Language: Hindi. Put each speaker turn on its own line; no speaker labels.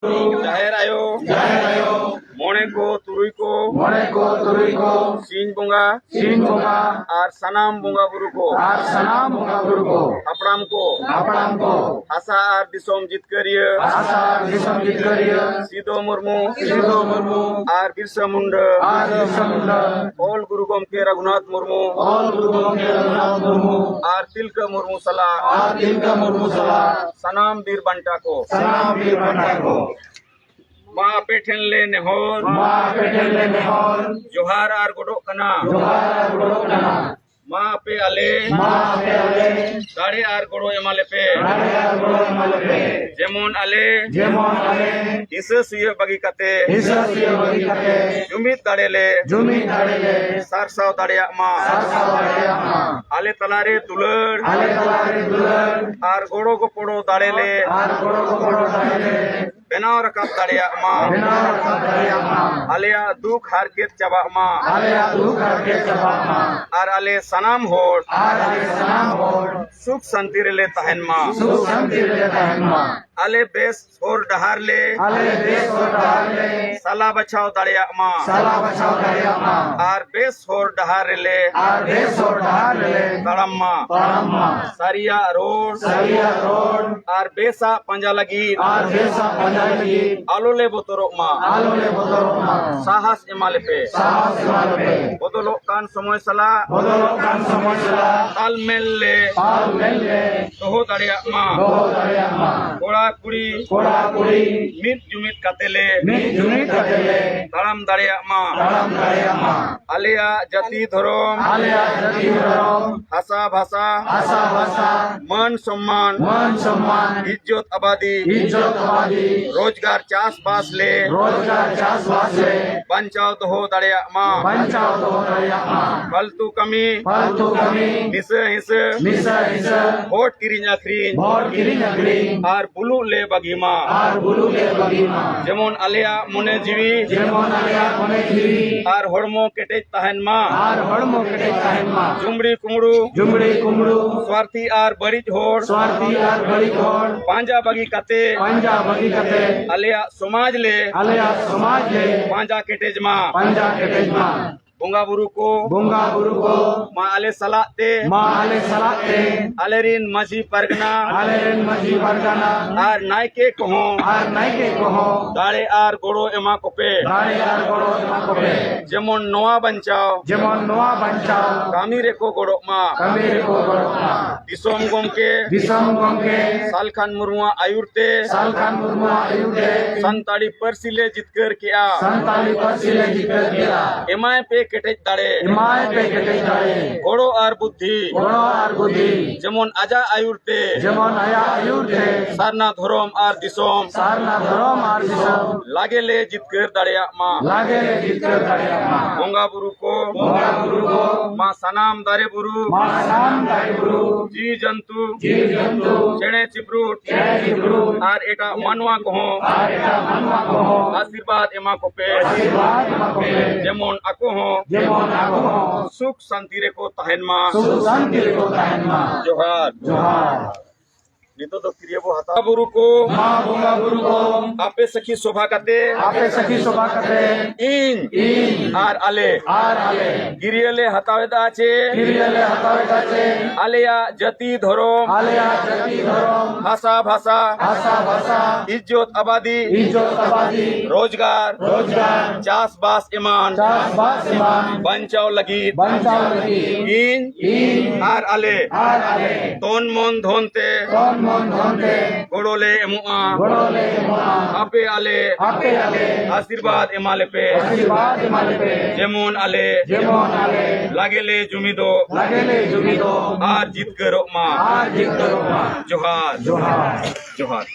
जाहेर आयो मोने को तुरुई को सिंह बुंगा आर सनाम बुंगा बुरु को अपराम को आशा आर दिसोम जितकरिया सिदो मुर्मू आर बिरसा मुंडा ऑल गुरु गोमके रघुनाथ मुर्मू आर तिलका मुर्मू सला सनाम बीर बंटा को माँ पेठन ले नेहोर जोहार आर गोडोक कना माँ पे आले दाड़े आर गोड़ो एमाले पे जेमोन आले हिस्सा सुये बगी कते जुमित दाड़े ले सारसाव दाड़े मा आले तलारे दुलर आर गोड़ो को पोड़ो दाड़े ले बेनाव रकाब दाड़े मा आलेया दुख हारकेत चाबा मा आर आले सनाम होड़ सुख शांति रे ले तहन मा आले बेस और डहार ले साला बचाओ दाड़िया मा आर बेस और डहार ले तड़म मा सारिया रोड आर बेसा पंजा लगी आलो ले बोतरो मा साहस एमाले पे बदलो कान समय सला तालमेल ले तोहो दाड़िया मा कोड़ा कुड़ी मित जुमित कतेले ताड़ाम दाड़िया मा आलिया जाति धर्म भाषा भाषा मान सम्मान इज्जत आबादी रोजगार चास बास ले बंचाओ दोहो दाड़िया मा फालतू कमी हिस्सा वोट किरिंग आखरीन आर बुलू ले बगीमा जेमन आलिया मने जीवी आर हड़मो केटेज तहन मा जुमड़ी कुमड़ू स्वार्थी आर बड़िज होड़ पांजा बगी कते आलिया समाज ले पांजा केटेज मा बुंगा बुरु को मा आले सलाते आलेरिन मजी परगना आर नायके कहो दाड़े आर गोड़ो एमा कोपे जेमन नोआ बंचाओ कामी रेको गोड़ो मा दिसोम गोमके सालखान मुर्मुआ आयुरते संताड़ी परसिले जितकर किया एमाय पे केटेज दाड़े गोड़ो आर बुद्धि जेमन आजा आयुरते सारना धरम आर दिसोम लागे ले जितकर दाड़िया मा बोंगा बुरु को मा सनाम दारे बुरु जी जंतु चेणे चिप्रुट आर एटा मानवा कहो आशीर्वाद एमा को पे जेमन आको हो सुख शांति रे को तहन मा जोहार नितो तो क्रियबो हता बुरु को आपे सखी शोभा कते इन आर आले गिरियले हतावेदा आछे आलेया जति धरम भाषा इज्जत आबादी रोजगार चास बास इमान बंचाओ लगी इन आर आले तोन मन धोनते गोड़ोले एमुआ आपे आले आशीर्वाद एमाले पे जेमन आले लागेले जुमिदो आर जीत करो मा जोहार